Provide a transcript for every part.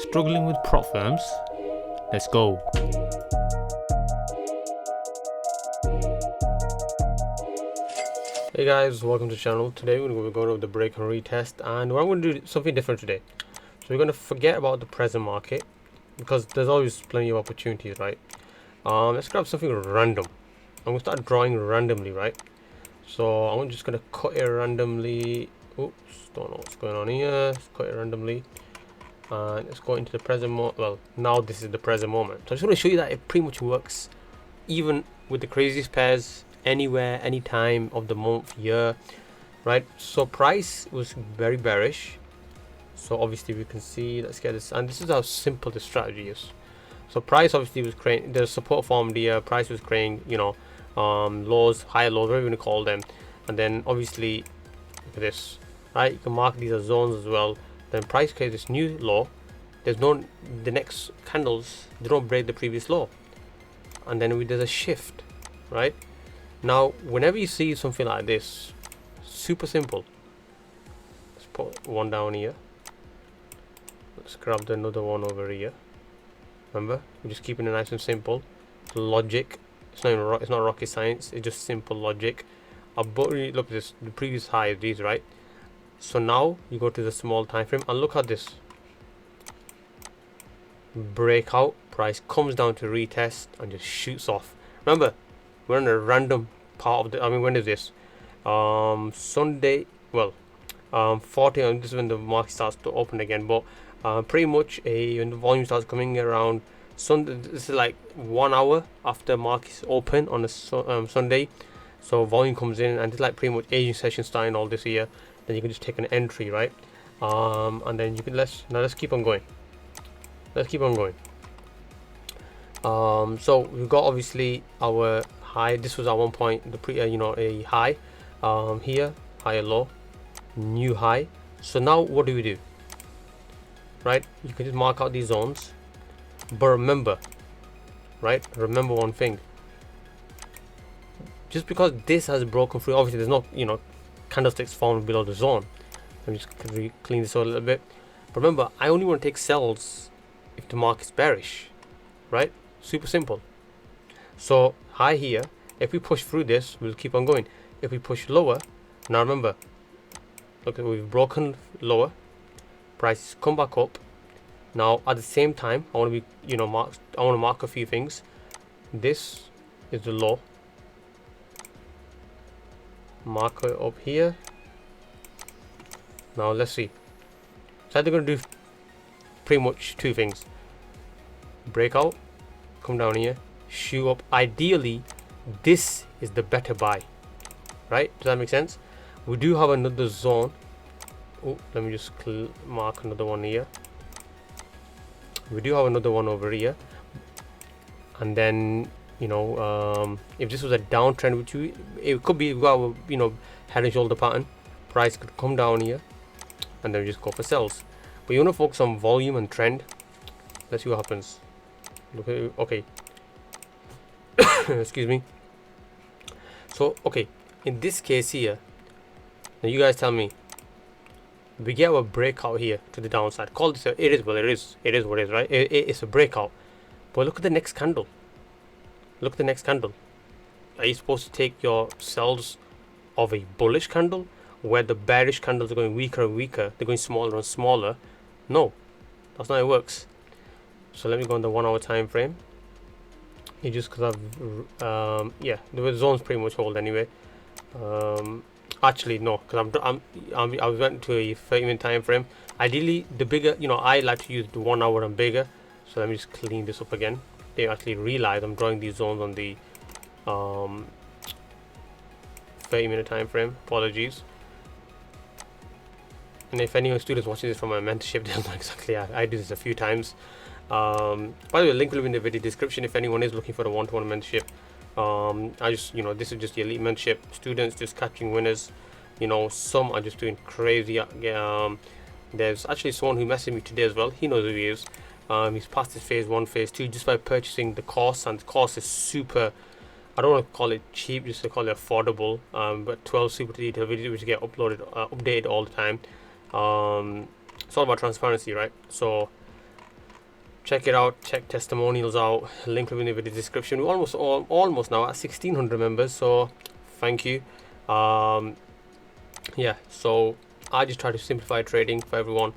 Struggling with prop firms? Let's go. Hey guys, welcome to the channel. Today we're going to go over the break and retest, and I'm going to do something different today. So we're going to forget about the present market because there's always plenty of opportunities, right? Let's grab something random. I'm going to start drawing randomly, right? So I'm just going to cut it randomly. Oops, don't know what's going on here. Let's cut it randomly. And let's go into the present moment. Well, now this is the present moment. So I just want to show you that it pretty much works even with the craziest pairs, anywhere, anytime of the month, year, right? So price was very bearish. So obviously we can see, let's get this, and this is how simple the strategy is. So price obviously was creating the support formed here, price was creating, lows, higher lows, whatever you want to call them. And then obviously look at this, right? You can mark these as zones as well. Then price creates this new low. There's no, the next candles, they don't break the previous low. And then there's a shift, right? Now, whenever you see something like this, super simple. Let's put one down here. Let's grab another one over here. Remember, we're just keeping it nice and simple. Logic. It's not rocket science. It's just simple logic. Look at this. The previous high is these, right? So now you go to the small time frame and look at this. Breakout, price comes down to retest and just shoots off. Remember, we're in a random part of the, when is this? Sunday, well, 40, and this is when the market starts to open again, but pretty much when the volume starts coming around Sunday, this is like 1 hour after markets open on a Sunday. So volume comes in, and it's like pretty much Asian session starting all this year. Then you can just take an entry, right? And then you can let's keep on going. Let's keep on going. So we've got obviously our high. This was at one point a high. Here, higher low, new high. So now what do we do? Right? You can just mark out these zones, but remember, right? Remember one thing. Just because this has broken through, obviously there's no candlesticks formed below the zone. Let me just clean this out a little bit. But remember, I only want to take sells if the market's bearish, right? Super simple. So high here, if we push through this, we'll keep on going. If we push lower, now remember, look, we've broken lower, prices come back up. Now at the same time, I want to be I want to mark a few things. This is the low. Mark it up here. Now let's see. So they're going to do pretty much two things. Breakout, come down here, shoot up. Ideally, this is the better buy, right? Does that make sense? We do have another zone. Oh, let me just mark another one here. We do have another one over here, and then if this was a downtrend, which it could be, we've got a head and shoulder pattern. Price could come down here, and then we just go for sells. But you want to focus on volume and trend. Let's see what happens. Look at it. Okay. Excuse me. So okay, in this case here, now you guys tell me. We get a breakout here to the downside. Call this it is what it is. It is what it is, right? It's a breakout. But look at the next candle. Look at the next candle. Are you supposed to take your sells of a bullish candle where the bearish candles are going weaker and weaker? They're going smaller and smaller. No, that's not how it works. So let me go on the 1 hour time frame. You just because I've the zones pretty much hold anyway. Actually no, because I went to a 30-minute time frame. Ideally, the bigger, I like to use the 1 hour and bigger. So let me just clean this up again. They actually realize I'm drawing these zones on the 30-minute time frame. Apologies. And if any students watching this from my mentorship, they'll know exactly. I do this a few times. By the way, link will be in the video description if anyone is looking for a one-to-one mentorship. I just this is just the elite mentorship. Students just catching winners. Some are just doing crazy. There's actually someone who messaged me today as well. He knows who he is. He's passed his phase 1, phase 2 just by purchasing the course, and the course is super, I don't want to call it cheap, just to call it affordable. But 12 super detailed videos which get updated all the time. It's all about transparency, right? So check it out, check testimonials out, link in the video description. We're almost now at 1600 members, so thank you. Yeah, so I just try to simplify trading for everyone.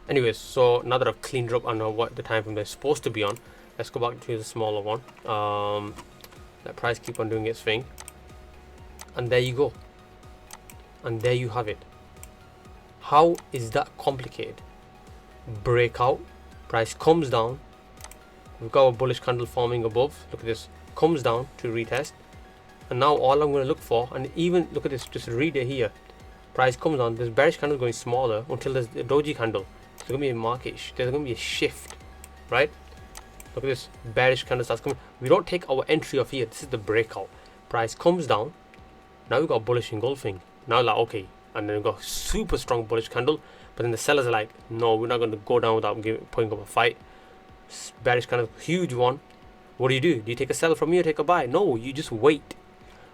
Anyways, so now that I've cleaned up, I know what the time frame they're supposed to be on. Let's go back to the smaller one. Let price keep on doing its thing, and there you go, and there you have it. How is that complicated? Breakout, price comes down, we've got a bullish candle forming above. Look at this, comes down to retest, and now all I'm going to look for, and even look at this, just read it here, price comes down, this bearish candle going smaller until there's a doji candle. There's going to be a market, there's going to be a shift, right? Look at this, bearish candle starts coming. We don't take our entry off here. This is the breakout. Price comes down. Now we've got bullish engulfing. Now like, okay, and then we've got super strong bullish candle. But then the sellers are like, no, we're not going to go down without putting up a fight. Bearish candle, huge one. What do? Do you take a sell from here or take a buy? No, you just wait.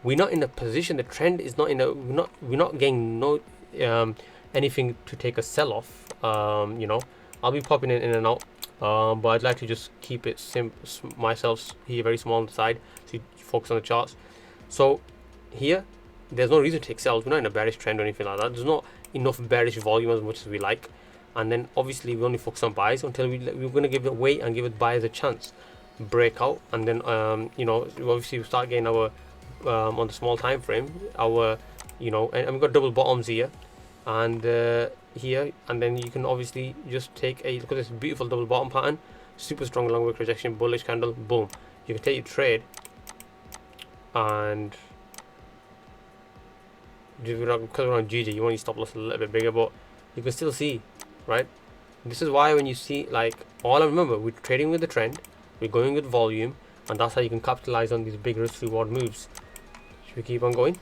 We're not in a position. The trend is not in a. We're not getting no anything to take a sell off. You know, I'll be popping in and out. But I'd like to just keep it myself here very small on the side, so you focus on the charts. So here there's no reason to take sells. We're not in a bearish trend or anything like that. There's not enough bearish volume as much as we like, and then obviously we only focus on buys until we're going to give it weight and give it buyers a chance, breakout, and then you know, obviously we start getting our on the small time frame, our, you know, and we've got double bottoms here and here, and then you can obviously just take a look at this beautiful double bottom pattern, super strong long wick rejection, bullish candle, boom. You can take your trade, and because we're on GG, you want your stop loss a little bit bigger, but you can still see, right? This is why when you see, like, all I remember, we're trading with the trend, we're going with volume, and that's how you can capitalize on these big risk reward moves. Should we keep on going?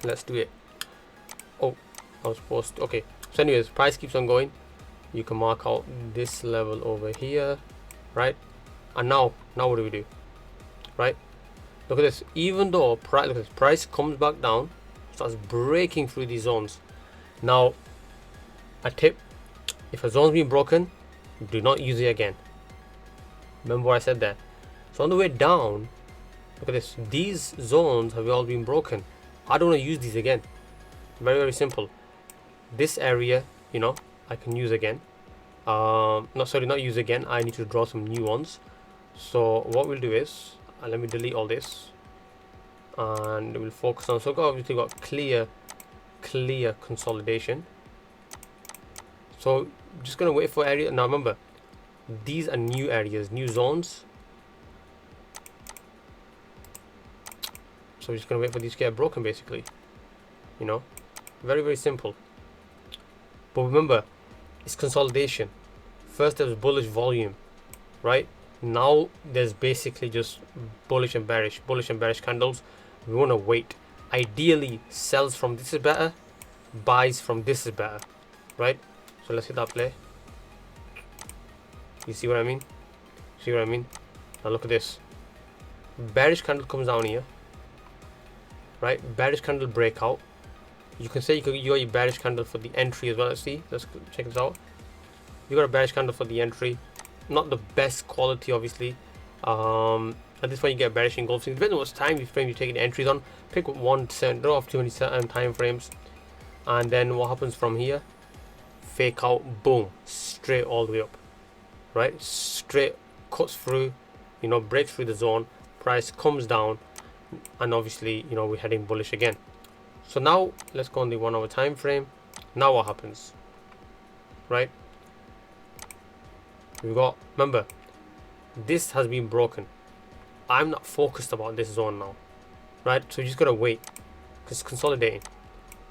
Let's do it. Oh, I was supposed to, okay. So anyways, price keeps on going. You can mark out this level over here, right? And now what do? Right? Look at this. Even though price, look at this, price comes back down, starts breaking through these zones. Now, a tip: if a zone's been broken, do not use it again. Remember what I said there. So on the way down, look at this. These zones have all been broken. I don't want to use these again. Very, very simple. This area, you know, I can use again. No, sorry, not use again. I need to draw some new ones. So what we'll do is, let me delete all this, and we'll focus on. So obviously got clear consolidation. So just gonna wait for area. Now remember, these are new areas, new zones. So we're just gonna wait for these to get broken, basically. You know, very, very simple. But remember, it's consolidation. First there was bullish volume, right? Now there's basically just bullish and bearish candles. We want to wait. Ideally, sells from this is better, buys from this is better, right? So let's hit that play. You see what I mean? See what I mean? Now look at this. Bearish candle comes down here, right? Bearish candle breakout. You can say you got your bearish candle for the entry as well. Let's see. Let's check this out. You got a bearish candle for the entry. Not the best quality, obviously. At this point, you get bearish engulfing. Depending on what time frame you're taking the entries on. Pick 1 cent, draw off too many time frames, and then what happens from here? Fake out, boom, straight all the way up, right? Straight cuts through, you know, breaks through the zone. Price comes down, and obviously, you know, we're heading bullish again. So now let's go on the 1 hour time frame. Now what happens, right? We've got, remember, this has been broken. I'm not focused about this zone now, right? So you just gotta wait, because it's consolidating,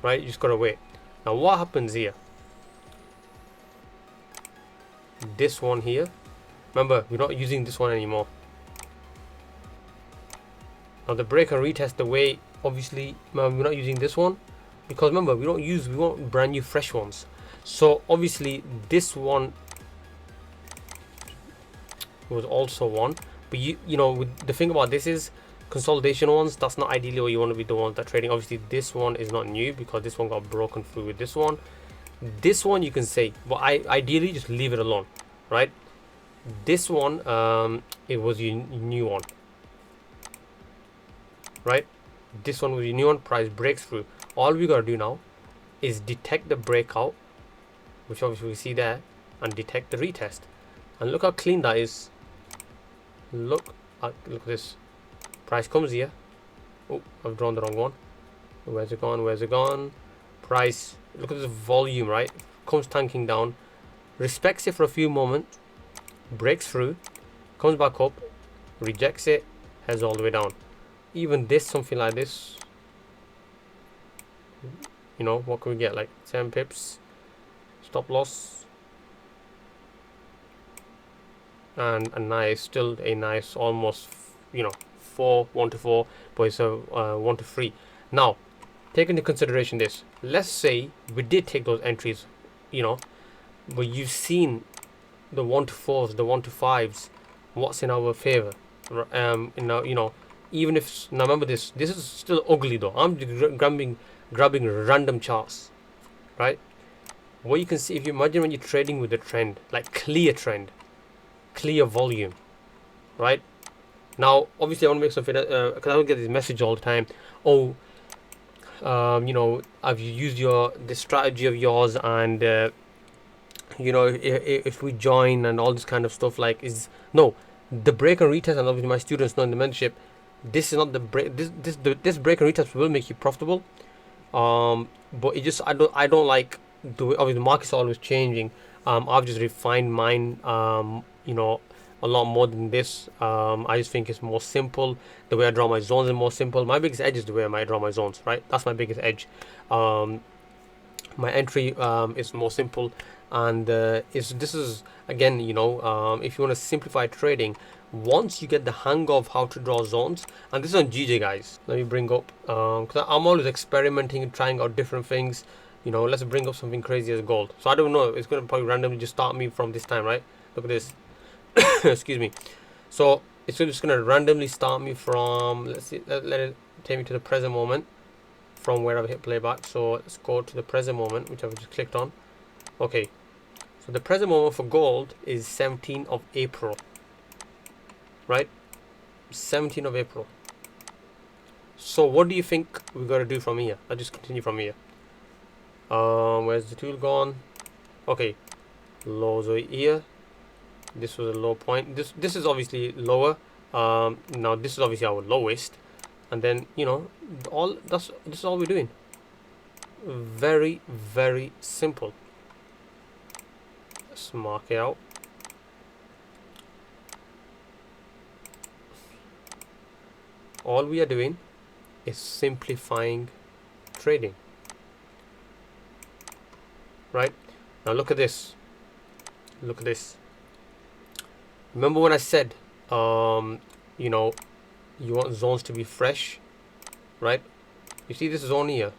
right? You just gotta wait. Now what happens here? This one here, remember, we're not using this one anymore. Now the break and retest, the way, obviously, we're not using this one, because remember, we want brand new fresh ones. So obviously this one was also one, but you know, the thing about this is consolidation ones, that's not ideally what you want to be the ones that trading. Obviously this one is not new because this one got broken through with this one. This one you can say, but I ideally just leave it alone, right? This one, it was your new one, right? This one was your new one. Price breaks through. All we gotta do now is detect the breakout, which obviously we see there, and detect the retest. And look how clean that is. Look at this. Price comes here. Oh, I've drawn the wrong one. Where's it gone? Where's it gone? Price. Look at this volume, right? Comes tanking down. Respects it for a few moments. Breaks through. Comes back up. Rejects it. Heads all the way down. Even this, something like this. You know, what can we get? Like 10 pips. Stop loss. And a nice, still a nice, almost, you know, 1 to 4, but it's a 1 to 3. Now, take into consideration this. Let's say we did take those entries, you know, but you've seen the 1 to 4s, the 1 to 5s, what's in our favor. You know, even if, now remember this is still ugly though. I'm grabbing random charts, right? What you can see, if you imagine when you're trading with the trend, like clear trend, clear volume, right? Now, obviously, I want to make something because I don't get this message all the time. Oh, you know, have you used this strategy of yours, and you know, if we join and all this kind of stuff, like no, the break and retest, and obviously my students know in the mentorship, this is not the break. This break and retest will make you profitable. But it just I don't like obviously the market's always changing. I've just refined mine. You know, a lot more than this. I just think it's more simple. The way I draw my zones is more simple. My biggest edge is the way I draw my zones, right? That's my biggest edge. My entry is more simple, and this is again, you know, if you want to simplify trading, once you get the hang of how to draw zones, and this is on GJ, guys. Let me bring up because I'm always experimenting and trying out different things. You know, let's bring up something crazy as gold. So I don't know, it's going to probably randomly just start me from this time, right? Look at this. Excuse me. So it's just going to randomly start me from, let's see, let it take me to the present moment from where I've hit playback. So let's go to the present moment, which I've just clicked on. Okay, so the present moment for gold is 17th of April, right? 17th of April. So what do you think we got to do from here? I'll just continue from here. Where's the tool gone? Okay, lows are here. This was a low point. This is obviously lower. Now this is obviously our lowest, and then, you know, this is all we're doing. Very, very simple. Let's mark it out. All we are doing is simplifying trading, right? Now look at this. Look at this. Remember when I said, you know, you want zones to be fresh, right? You see this zone here,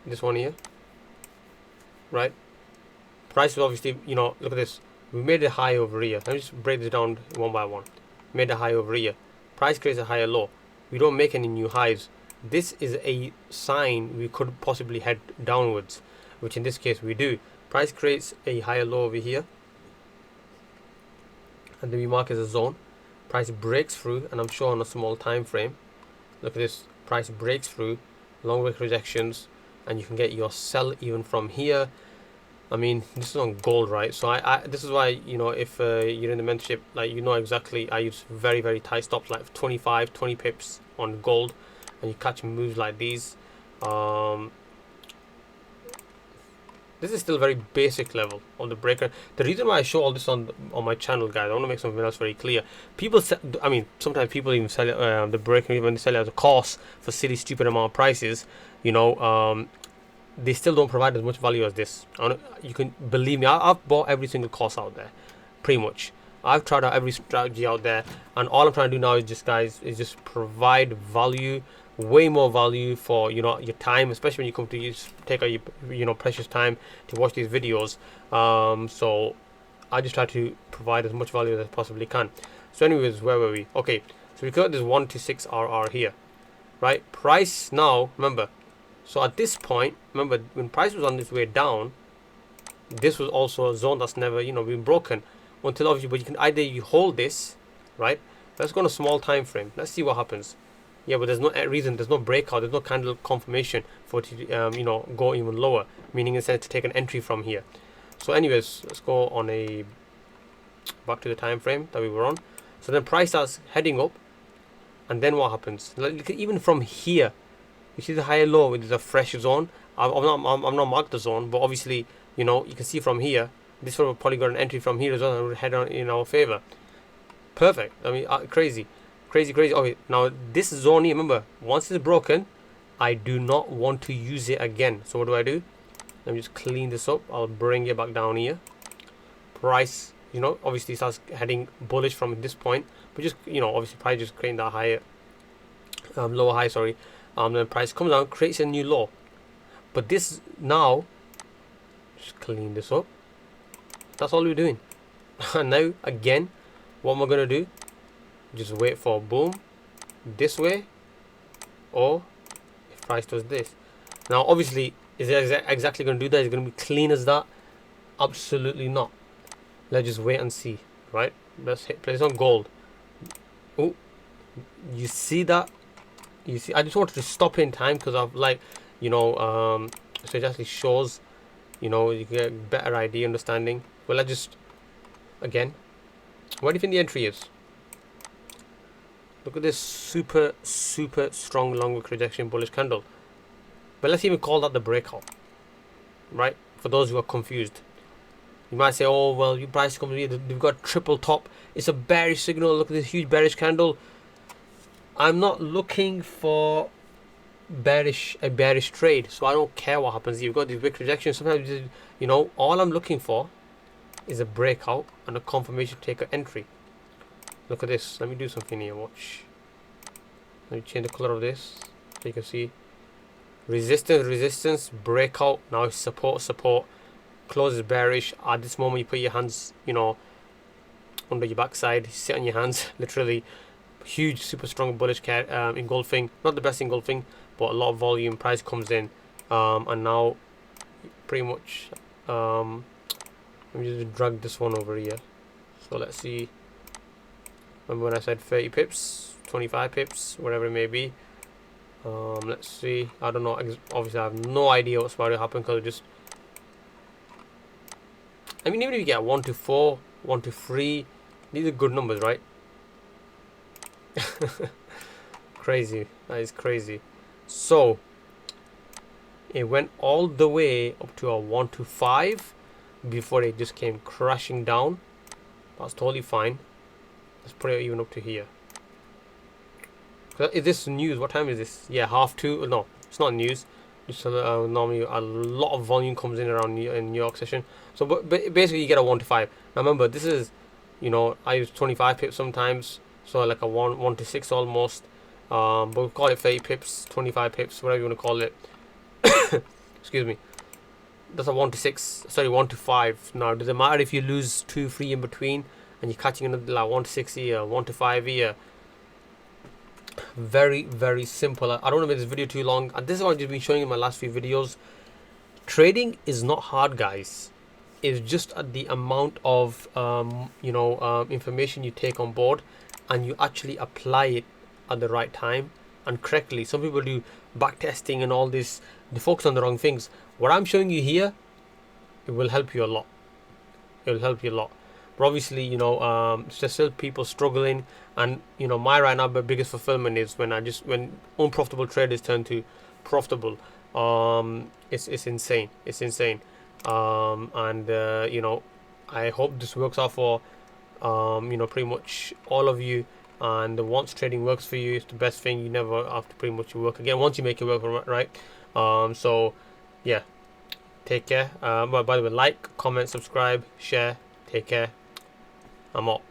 this one here, right? Price is obviously, you know, look at this. We made a high over here. Let me just break this down one by one. Made a high over here. Price creates a higher low. We don't make any new highs. This is a sign we could possibly head downwards, which in this case we do. Price creates a higher low over here, and then we mark as a zone. Price breaks through, and I'm showing a small time frame. Look at this. Price breaks through, long wick rejections, and you can get your sell even from here. I mean, this is on gold, right? So this is why, you know, if you're in the mentorship, like, you know exactly, I use very, very tight stops, like 25, 20 pips on gold, and you catch moves like these. This is still very basic level of the breaker. The reason why I show all this on my channel, guys, I want to make something else very clear. People I mean, sometimes people even sell it, the breaker, even they sell it as a course for silly, stupid amount of prices. You know, they still don't provide as much value as this. You can believe me, I've bought every single course out there, pretty much. I've tried out every strategy out there, and all I'm trying to do now is just, guys, is just provide value, way more value for, you know, your time, especially when you come to take out your, you know, precious time to watch these videos. So I just try to provide as much value as I possibly can. So anyways, where were we? Okay, so we got this 1 to 6 RR here, right? Price now, remember, so at this point, remember, when price was on this way down, this was also a zone that's never, you know, been broken until obviously, but you can either you hold this, right? Let's go on a small time frame. Let's see what happens. Yeah, but there's no reason, there's no breakout, there's no candle confirmation for it to, you know, go even lower, meaning in a sense to take an entry from here. So anyways, let's go on a back to the time frame that we were on. So then price starts heading up, and then what happens? Like, even from here, you see the higher low, it is a fresh zone. I'm not marked the zone, but obviously, you know, you can see from here, this one will probably got an entry from here as well, and will head on in our favor. Perfect. I mean, crazy. Okay, now this zone here, remember, once it's broken, I do not want to use it again. So what do? Let me just clean this up. I'll bring it back down here. Price, you know, obviously starts heading bullish from this point, but just, you know, obviously price just creating that higher, lower high, sorry. Then price comes down, creates a new low. But this now, just clean this up. That's all we're doing. And now again, what am I gonna do? Just wait for boom this way, or if price does this. Now obviously, is it exactly gonna do that? Is it gonna be clean as that? Absolutely not. Let's just wait and see, right? Let's hit place on gold. Oh, you see that? You see, I just wanted to stop in time because I've, like, you know, so it actually shows, you know, you get a better idea, understanding. Well, I just, again, what do you think the entry is? Look at this super strong long wick rejection bullish candle. But let's even call that the breakout, right? For those who are confused, you might say, oh well, you price comes here, they've got triple top, it's a bearish signal, look at this huge bearish candle. I'm not looking for a bearish trade, so I don't care what happens. You've got these wick rejections. Sometimes, you know, all I'm looking for is a breakout and a confirmation to take an entry. Look at this. Let me do something here. Watch. Let me change the color of this so you can see. Resistance, breakout. Now it's support. Closes bearish. At this moment, you put your hands, you know, under your backside. You sit on your hands, literally. Huge, super strong bullish engulfing. Not the best engulfing, but a lot of volume. Price comes in, and now pretty much. Let me just drag this one over here. So let's see. Remember when I said 30 pips, 25 pips, whatever it may be. Let's see. I don't know. Obviously, I have no idea what's about to happen because it just. I mean, even if you get 1 to 4, 1 to 3, these are good numbers, right? Crazy. That is crazy. So it went all the way up to a 1 to 5 before it just came crashing down. That's totally fine. Let's put it even up to here. Is this news? What time is this? Yeah, 2:30. No, it's not news. Just normally a lot of volume comes in around in New York session. So but basically you get a 1 to 5. Now remember, this is, you know, I use 25 pips sometimes, so like a 1 to 6 almost. But we'll call it 30 pips, 25 pips, whatever you want to call it. Excuse me. That's a 1 to 6. Sorry, 1 to 5. Now, does it matter if you lose 2, 3 in between, and you're catching another like 1 to 6 here, 1 to 5 here? Very simple. I don't want to make this video too long, and this is what I've just been showing in my last few videos. Trading is not hard, guys. It's just the amount of information you take on board, and you actually apply it at the right time and correctly. Some people do back testing and all this. They focus on the wrong things. What I'm showing you here, it will help you a lot. It will help you a lot. But obviously, you know, there's still people struggling, and you know, my right now the biggest fulfillment is when unprofitable traders turn to profitable. It's insane. It's insane. You know, I hope this works out for you know, pretty much all of you. And once trading works for you, it's the best thing. You never have to pretty much work again once you make it work, right? So yeah, take care. By the way, like, comment, subscribe, share. Take care. I'm out.